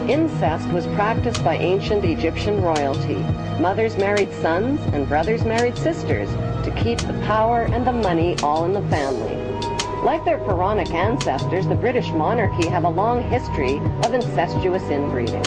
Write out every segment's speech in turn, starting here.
Incest was practiced by ancient Egyptian royalty. Mothers married sons and brothers married sisters to keep the power and the money all in the family. Like their Pharaonic ancestors, the British monarchy have a long history of incestuous inbreeding.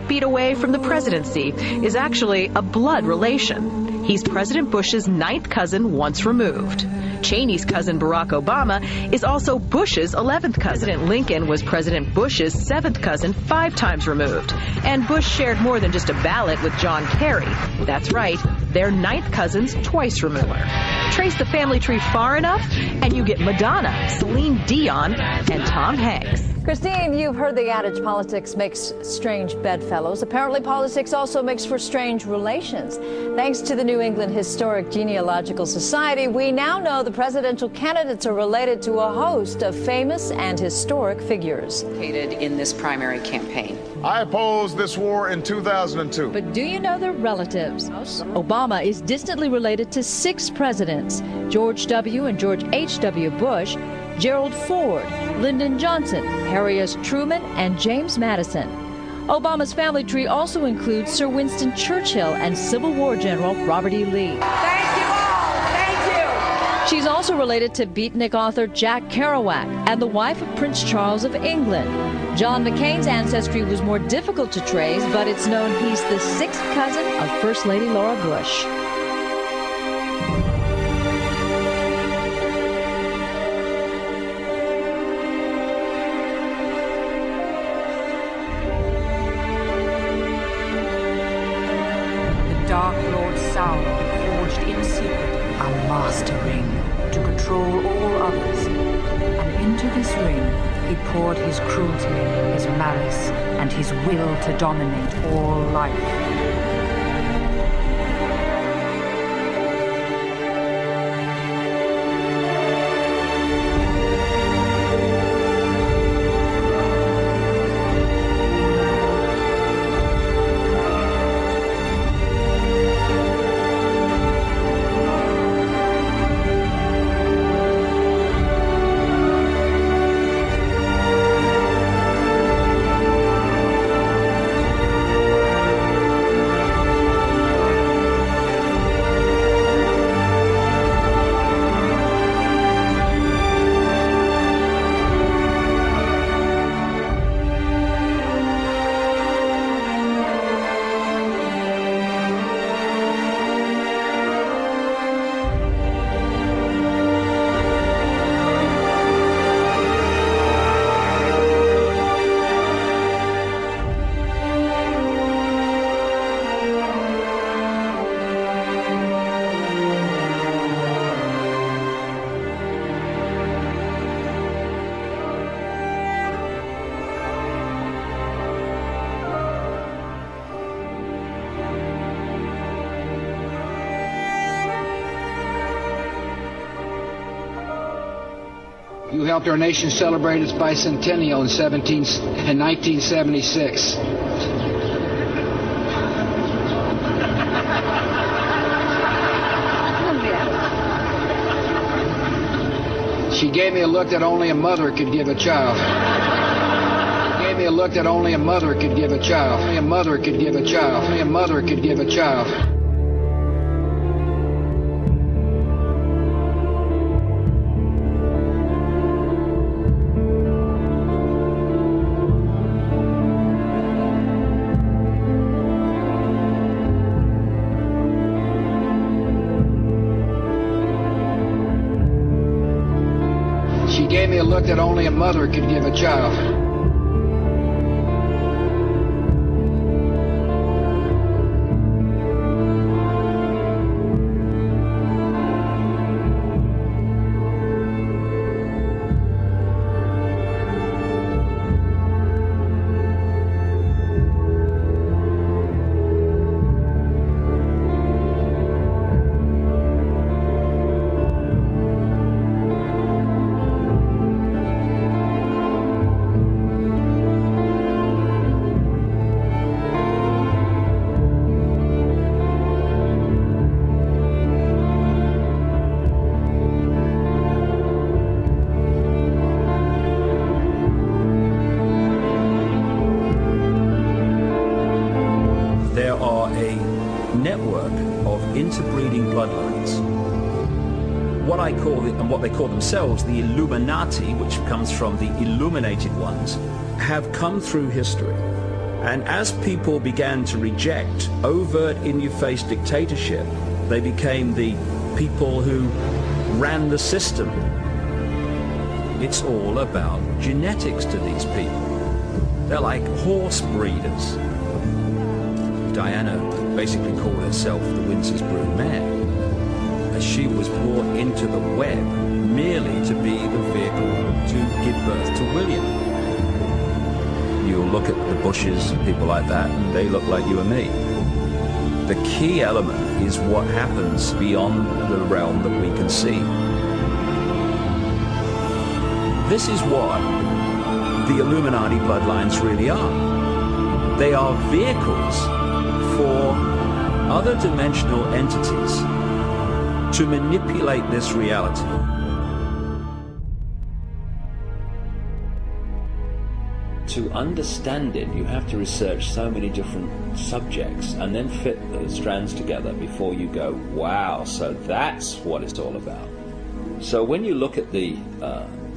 Feet away from the presidency is actually a blood relation. He's President Bush's ninth cousin once removed. Cheney's cousin Barack Obama is also Bush's 11th cousin. President Lincoln was President Bush's 7th cousin 5 times removed. And Bush shared more than just a ballot with John Kerry. That's right, they're ninth cousins twice removed. Trace the family tree far enough and you get Madonna, Celine Dion, and Tom Hanks. Christine, you've heard the adage politics makes strange bedfellows. Apparently politics also makes for strange relations. Thanks to the New England Historic Genealogical Society, we now know the presidential candidates are related to a host of famous and historic figures. In this primary campaign. I opposed this war in 2002. But do you know their relatives? Obama is distantly related to 6 presidents: George W. and George H.W. Bush, Gerald Ford, Lyndon Johnson, Harry S. Truman, and James Madison. Obama's family tree also includes Sir Winston Churchill and Civil War General Robert E. Lee. Thank you all. Thank you. She's also related to beatnik author Jack Kerouac and the wife of Prince Charles of England. John McCain's ancestry was more difficult to trace, but it's known he's the 6th cousin of First Lady Laura Bush. Dark Lord Sauron forged in secret a master ring to control all others. And into this ring he poured his cruelty, his malice, and his will to dominate all life. You helped our nation celebrate its bicentennial in 1976. She gave me a look that only a mother could give a child. She gave me a look that only a mother could give a child. Only a mother could give a child. Only a mother could give a child. She gave me a look that only a mother could give a child. There are a network of interbreeding bloodlines. What I call and what they call themselves, the Illuminati, which comes from the illuminated ones, have come through history. And as people began to reject overt, in-your-face dictatorship, they became the people who ran the system. It's all about genetics to these people. They're like horse breeders. Diana basically called herself the Windsor's broodmare, as she was brought into the web merely to be the vehicle to give birth to William. You look at the Bushes, people like that, and they look like you and me. The key element is what happens beyond the realm that we can see. This is what the Illuminati bloodlines really are. They are vehicles for other dimensional entities to manipulate this reality. To understand it, you have to research so many different subjects and then fit those strands together before you go, wow, so that's what it's all about. So when you look at the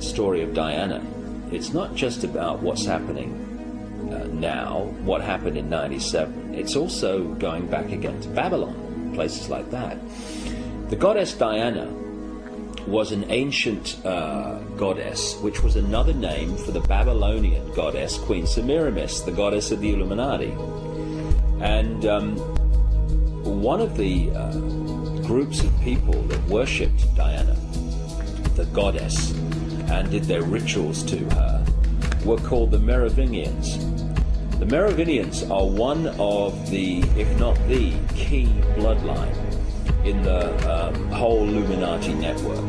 story of Diana, it's not just about what's happening now, what happened in 97. It's also going back again to Babylon, places like that. The goddess Diana was an ancient goddess, which was another name for the Babylonian goddess Queen Semiramis, the goddess of the Illuminati. And one of the groups of people that worshipped Diana, the goddess, and did their rituals to her, were called the Merovingians. The Merovingians are one of the, if not the, key bloodline in the whole Illuminati network.